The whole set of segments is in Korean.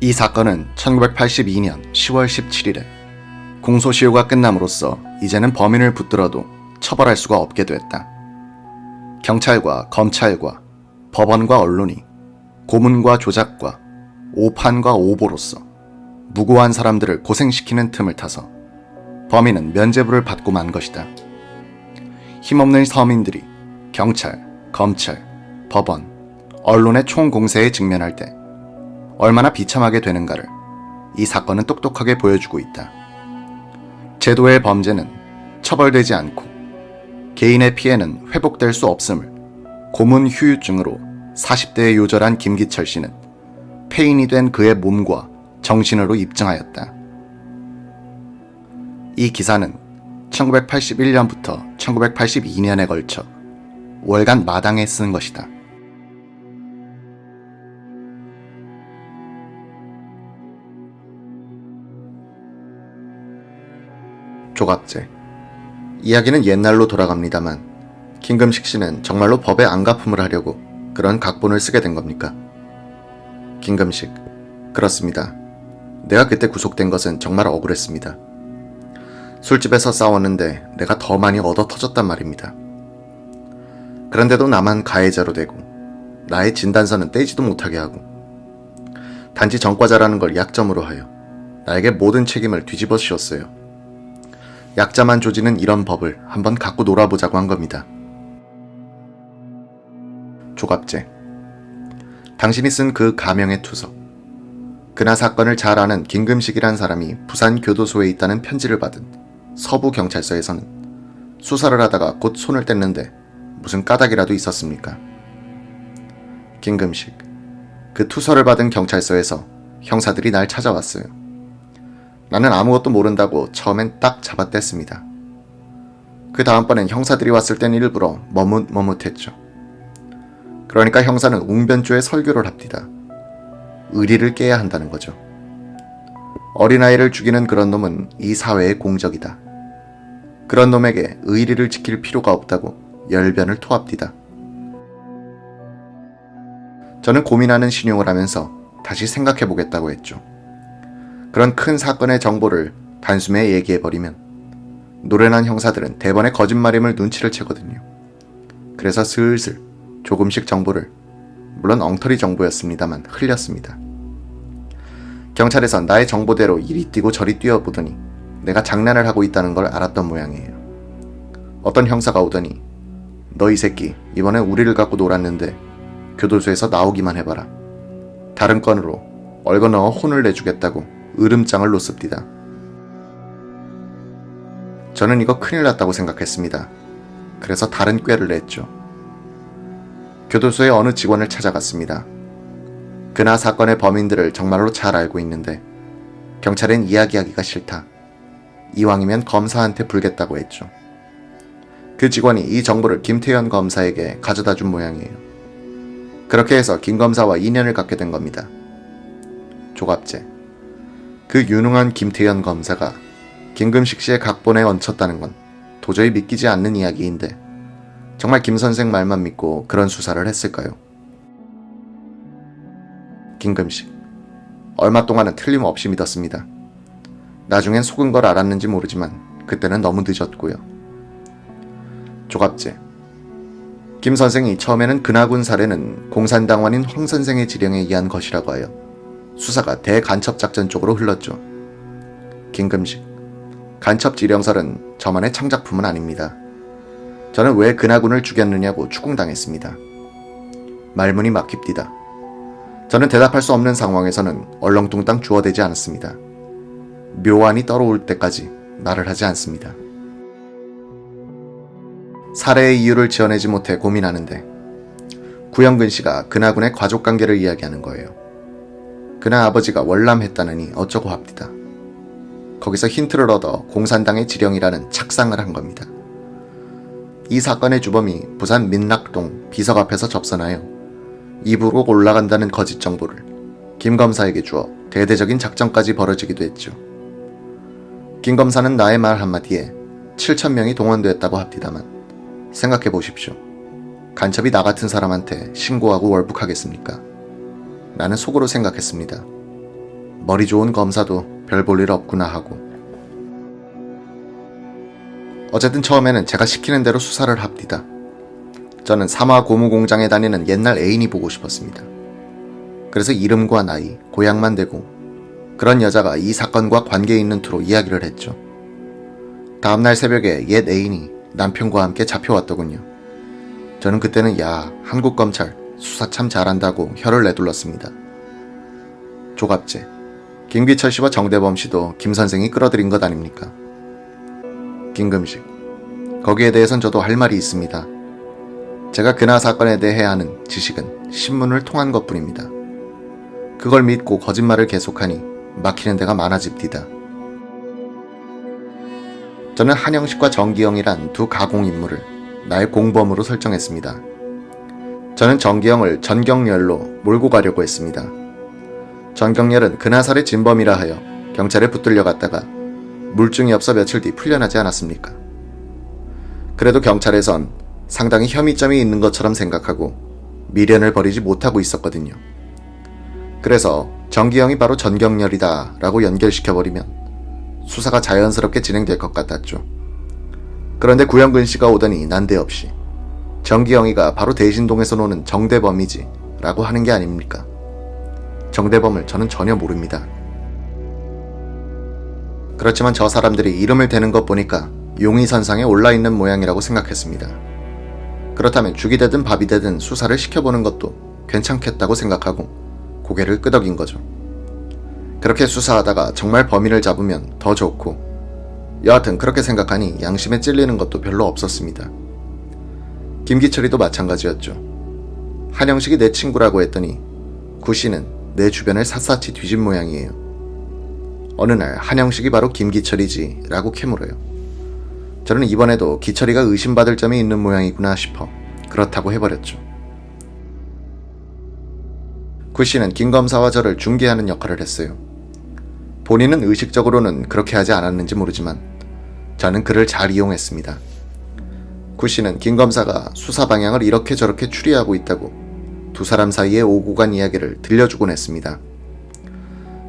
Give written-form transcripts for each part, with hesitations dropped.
이 사건은 1982년 10월 17일에 공소시효가 끝남으로써 이제는 범인을 붙들어도 처벌할 수가 없게 됐다. 경찰과 검찰과 법원과 언론이 고문과 조작과 오판과 오보로서 무고한 사람들을 고생시키는 틈을 타서 범인은 면죄부를 받고 만 것이다. 힘없는 서민들이 경찰, 검찰, 법원, 언론의 총공세에 직면할 때 얼마나 비참하게 되는가를 이 사건은 똑똑하게 보여주고 있다. 제도의 범죄는 처벌되지 않고 개인의 피해는 회복될 수 없음을 고문 후유증으로 40대에 요절한 김기철 씨는 폐인이 된 그의 몸과 정신으로 입증하였다. 이 기사는 1981년부터 1982년에 걸쳐 월간 마당에 쓴 것이다. 조갑제. 이야기는 옛날로 돌아갑니다만 김금식 씨는 정말로 법에 안가품을 하려고 그런 각본을 쓰게 된 겁니까? 김금식. 그렇습니다. 내가 그때 구속된 것은 정말 억울했습니다. 술집에서 싸웠는데 내가 더 많이 얻어 터졌단 말입니다. 그런데도 나만 가해자로 되고 나의 진단서는 떼지도 못하게 하고 단지 전과자라는 걸 약점으로 하여 나에게 모든 책임을 뒤집어 씌웠어요. 약자만 조지는 이런 법을 한번 갖고 놀아보자고 한 겁니다. 조갑제. 당신이 쓴 그 가명의 투서. 그나 사건을 잘 아는 김금식이란 사람이 부산교도소에 있다는 편지를 받은 서부경찰서에서는 수사를 하다가 곧 손을 뗐는데 무슨 까닭이라도 있었습니까? 김금식. 그 투서를 받은 경찰서에서 형사들이 날 찾아왔어요. 나는 아무것도 모른다고 처음엔 딱 잡아뗐습니다. 그 다음번엔 형사들이 왔을 땐 일부러 머뭇머뭇했죠. 그러니까 형사는 웅변조에 설교를 합디다. 의리를 깨야 한다는 거죠. 어린아이를 죽이는 그런 놈은 이 사회의 공적이다. 그런 놈에게 의리를 지킬 필요가 없다고 열변을 토합디다. 저는 고민하는 신용을 하면서 다시 생각해보겠다고 했죠. 그런 큰 사건의 정보를 단숨에 얘기해버리면 노련한 형사들은 대번에 거짓말임을 눈치를 채거든요. 그래서 슬슬 조금씩 정보를, 물론 엉터리 정보였습니다만, 흘렸습니다. 경찰에선 나의 정보대로 이리 뛰고 저리 뛰어보더니 내가 장난을 하고 있다는 걸 알았던 모양이에요. 어떤 형사가 오더니 너 이 새끼 이번에 우리를 갖고 놀았는데 교도소에서 나오기만 해봐라. 다른 건으로 얼거넣어 혼을 내주겠다고 으름장을 놓습디다. 저는 이거 큰일 났다고 생각했습니다. 그래서 다른 꾀를 냈죠. 교도소의 어느 직원을 찾아갔습니다. 그나 사건의 범인들을 정말로 잘 알고 있는데 경찰엔 이야기하기가 싫다. 이왕이면 검사한테 불겠다고 했죠. 그 직원이 이 정보를 김태현 검사에게 가져다 준 모양이에요. 그렇게 해서 김 검사와 인연을 갖게 된 겁니다. 조갑제. 그 유능한 김태현 검사가 김금식 씨의 각본에 얹혔다는 건 도저히 믿기지 않는 이야기인데 정말 김 선생 말만 믿고 그런 수사를 했을까요? 김금식. 얼마 동안은 틀림없이 믿었습니다. 나중엔 속은 걸 알았는지 모르지만 그때는 너무 늦었고요. 조갑제. 김 선생이 처음에는 근하군 살해는 공산당원인 황 선생의 지령에 의한 것이라고 하여 수사가 대간첩작전 쪽으로 흘렀죠. 김금식. 간첩 지령설은 저만의 창작품은 아닙니다. 저는 왜 근하군을 죽였느냐고 추궁당했습니다. 말문이 막힙디다. 저는 대답할 수 없는 상황에서는 얼렁뚱땅 주워대지 않았습니다. 묘안이 떨어올 때까지 말을 하지 않습니다. 살해의 이유를 지어내지 못해 고민하는데 구영근 씨가 근하군의 가족관계를 이야기하는 거예요. 그나 아버지가 월남했다느니 어쩌고 합디다. 거기서 힌트를 얻어 공산당의 지령이라는 착상을 한 겁니다. 이 사건의 주범이 부산 민락동 비석 앞에서 접선하여 입으로 올라간다는 거짓 정보를 김 검사에게 주어 대대적인 작전까지 벌어지기도 했죠. 김 검사는 나의 말 한마디에 7,000명이 동원되었다고 합디다만 생각해보십시오. 간첩이 나 같은 사람한테 신고하고 월북하겠습니까? 나는 속으로 생각했습니다. 머리 좋은 검사도 별 볼 일 없구나 하고. 어쨌든 처음에는 제가 시키는 대로 수사를 합니다. 저는 삼화 고무 공장에 다니는 옛날 애인이 보고 싶었습니다. 그래서 이름과 나이, 고향만 대고 그런 여자가 이 사건과 관계 있는 투로 이야기를 했죠. 다음날 새벽에 옛 애인이 남편과 함께 잡혀왔더군요. 저는 그때는 야, 한국 검찰 수사 참 잘한다고 혀를 내둘렀습니다. 조갑제, 김기철 씨와 정대범 씨도 김 선생이 끌어들인 것 아닙니까? 김금식, 거기에 대해선 저도 할 말이 있습니다. 제가 그나 사건에 대해 아는 지식은 신문을 통한 것뿐입니다. 그걸 믿고 거짓말을 계속하니 막히는 데가 많아집니다. 저는 한영식과 정기영이란 두 가공인물을 나의 공범으로 설정했습니다. 저는 정기영을 전경렬로 몰고 가려고 했습니다. 전경렬은 그나설의 진범이라 하여 경찰에 붙들려 갔다가 물증이 없어 며칠 뒤 풀려나지 않았습니까? 그래도 경찰에선 상당히 혐의점이 있는 것처럼 생각하고 미련을 버리지 못하고 있었거든요. 그래서 정기영이 바로 전경렬이다 라고 연결시켜버리면 수사가 자연스럽게 진행될 것 같았죠. 그런데 구영근 씨가 오더니 난데없이 정기영이가 바로 대신동에서 노는 정대범이지 라고 하는 게 아닙니까? 정대범을 저는 전혀 모릅니다. 그렇지만 저 사람들이 이름을 대는 것 보니까 용의선상에 올라있는 모양이라고 생각했습니다. 그렇다면 죽이 되든 밥이 되든 수사를 시켜보는 것도 괜찮겠다고 생각하고 고개를 끄덕인 거죠. 그렇게 수사하다가 정말 범인을 잡으면 더 좋고, 여하튼 그렇게 생각하니 양심에 찔리는 것도 별로 없었습니다. 김기철이도 마찬가지였죠. 한영식이 내 친구라고 했더니 구씨는 내 주변을 샅샅이 뒤진 모양이에요. 어느 날 한영식이 바로 김기철이지 라고 캐물어요. 저는 이번에도 기철이가 의심받을 점이 있는 모양이구나 싶어 그렇다고 해버렸죠. 구씨는 김 검사와 저를 중개하는 역할을 했어요. 본인은 의식적으로는 그렇게 하지 않았는지 모르지만 저는 그를 잘 이용했습니다. 구씨는 김 검사가 수사 방향을 이렇게 저렇게 추리하고 있다고 두 사람 사이의 오고 간 이야기를 들려주곤 했습니다.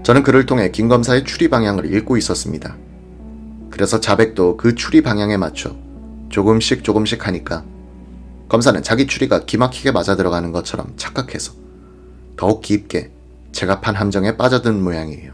저는 그를 통해 김 검사의 추리 방향을 읽고 있었습니다. 그래서 자백도 그 추리 방향에 맞춰 조금씩 하니까 검사는 자기 추리가 기막히게 맞아 들어가는 것처럼 착각해서 더욱 깊게 제가 판 함정에 빠져든 모양이에요.